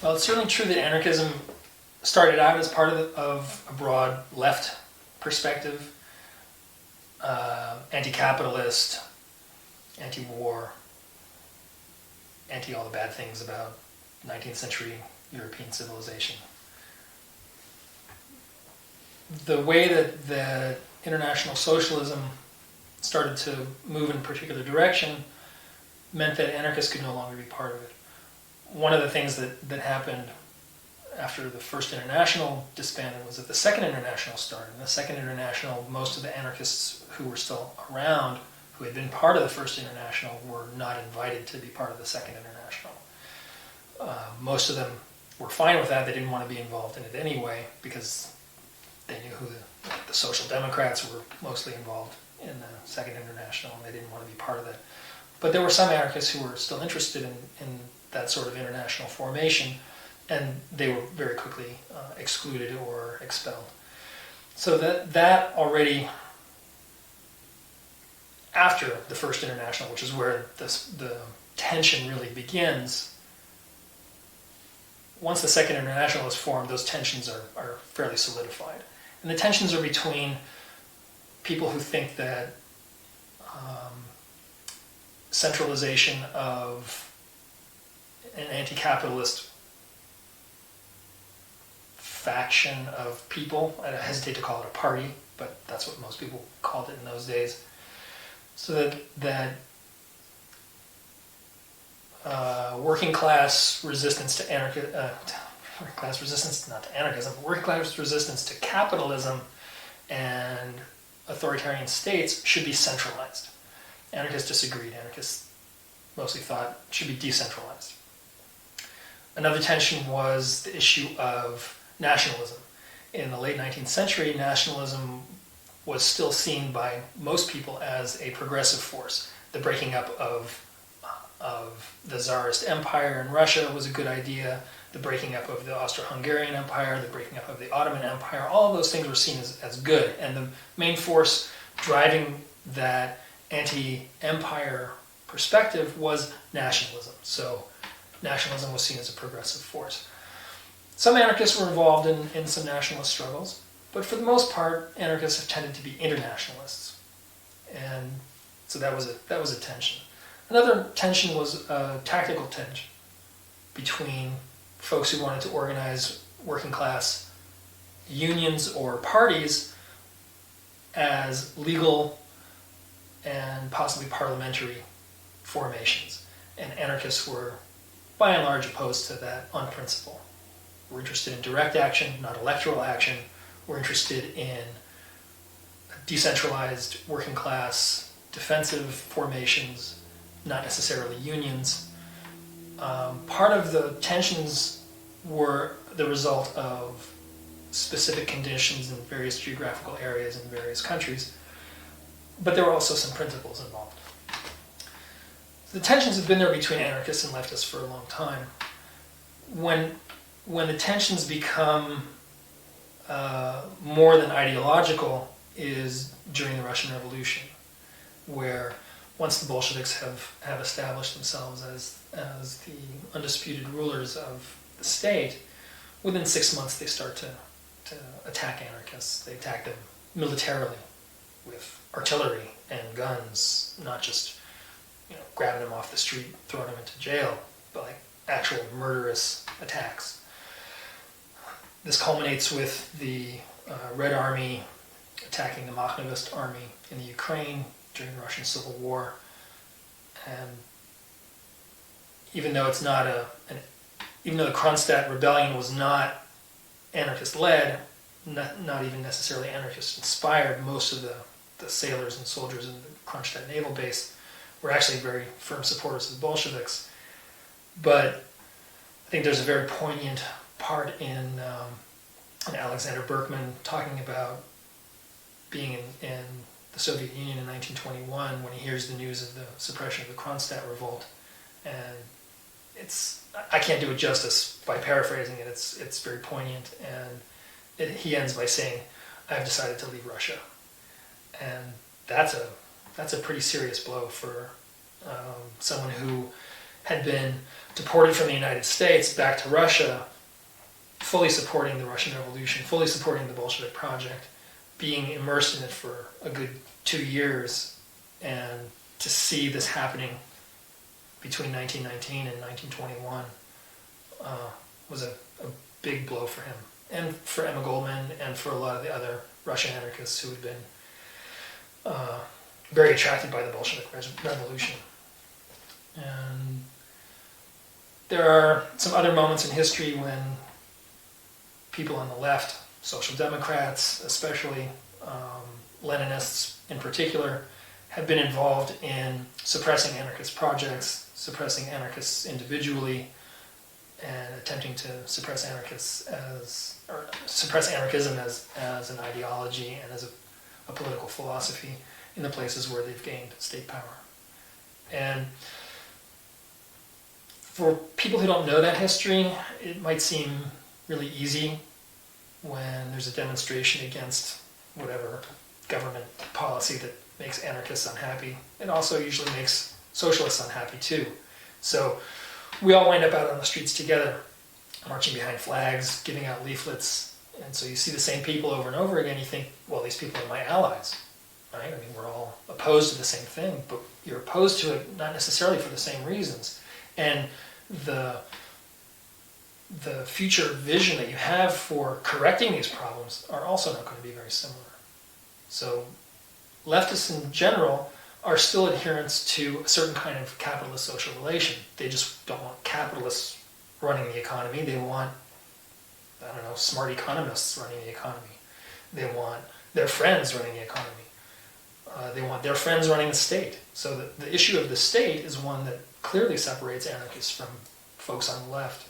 Well, it's certainly true that anarchism started out as part of a broad left perspective, anti-capitalist, anti-war, anti all the bad things about 19th century European civilization. The way that international socialism started to move in a particular direction meant that anarchists could no longer be part of it. One of the things that happened after the First International disbanded was that the Second International started. And the Second International, most of the anarchists who were still around, who had been part of the First International, were not invited to be part of the Second International. Most of them were fine with that. They didn't want to be involved in it anyway because they knew who the Social Democrats were mostly involved in the Second International, and they didn't want to be part of that. But there were some anarchists who were still interested in that sort of international formation, and they were very quickly excluded or expelled. So that already, after the First International, which is where the tension really begins, once the Second International is formed, those tensions are fairly solidified. And the tensions are between people who think that centralization of an anti-capitalist faction of people, I hesitate to call it a party, but that's what most people called it in those days, so that working class resistance to working class resistance, not to anarchism, but working class resistance to capitalism and authoritarian states should be centralized. Anarchists disagreed. Anarchists mostly thought it should be decentralized. Another tension was the issue of nationalism. In the late 19th century, nationalism was still seen by most people as a progressive force. The breaking up of the Tsarist Empire in Russia was a good idea. The breaking up of the Austro-Hungarian Empire, the breaking up of the Ottoman Empire, all of those things were seen as good. And the main force driving that anti-empire perspective was nationalism. So nationalism was seen as a progressive force. Some anarchists were involved in some nationalist struggles, but for the most part, anarchists have tended to be internationalists. And so that was a tension. Another tension was a tactical tension between folks who wanted to organize working class unions or parties as legal and possibly parliamentary formations. And anarchists were, by and large, opposed to that on principle. We're interested in direct action, not electoral action. We're interested in decentralized working class defensive formations, not necessarily unions. Part of the tensions were the result of specific conditions in various geographical areas in various countries, but there were also some principles involved. The tensions have been there between anarchists and leftists for a long time. When the tensions become more than ideological is during the Russian Revolution, where once the Bolsheviks have established themselves as the undisputed rulers of the state, within 6 months they start to attack anarchists. They attack them militarily with artillery and guns, not just grabbing them off the street, throwing them into jail, but like actual murderous attacks. This culminates with the Red Army attacking the Makhnevist army in the Ukraine during the Russian Civil War. And even though it's not even though the Kronstadt rebellion was not anarchist-led, not even necessarily anarchist-inspired, most of the sailors and soldiers in the Kronstadt naval base were actually very firm supporters of the Bolsheviks. But I think there's a very poignant part in Alexander Berkman talking about being in the Soviet Union in 1921 when he hears the news of the suppression of the Kronstadt revolt. And I can't do it justice by paraphrasing it. It's very poignant, and he ends by saying, "I've decided to leave Russia," and that's a pretty serious blow for someone who had been deported from the United States back to Russia, fully supporting the Russian Revolution, fully supporting the Bolshevik project, being immersed in it for a good 2 years, and to see this happening between 1919 and 1921 was a big blow for him, and for Emma Goldman, and for a lot of the other Russian anarchists who had been very attracted by the Bolshevik Revolution. And there are some other moments in history when people on the left, Social Democrats especially, Leninists in particular, have been involved in suppressing anarchist projects, suppressing anarchists individually, and attempting to suppress suppress anarchism as an ideology and as a political philosophy in the places where they've gained state power. And for people who don't know that history, it might seem really easy when there's a demonstration against whatever government policy that makes anarchists unhappy. It also usually makes socialists unhappy too. So we all wind up out on the streets together, marching behind flags, giving out leaflets, and so you see the same people over and over again. You think, well, these people are my allies, right? I mean, we're all opposed to the same thing, but you're opposed to it not necessarily for the same reasons. And the future vision that you have for correcting these problems are also not going to be very similar. So leftists in general are still adherents to a certain kind of capitalist social relation. They just don't want capitalists running the economy. They want, I don't know, smart economists running the economy. They want their friends running the economy. They want their friends running the state. So the issue of the state is one that clearly separates anarchists from folks on the left.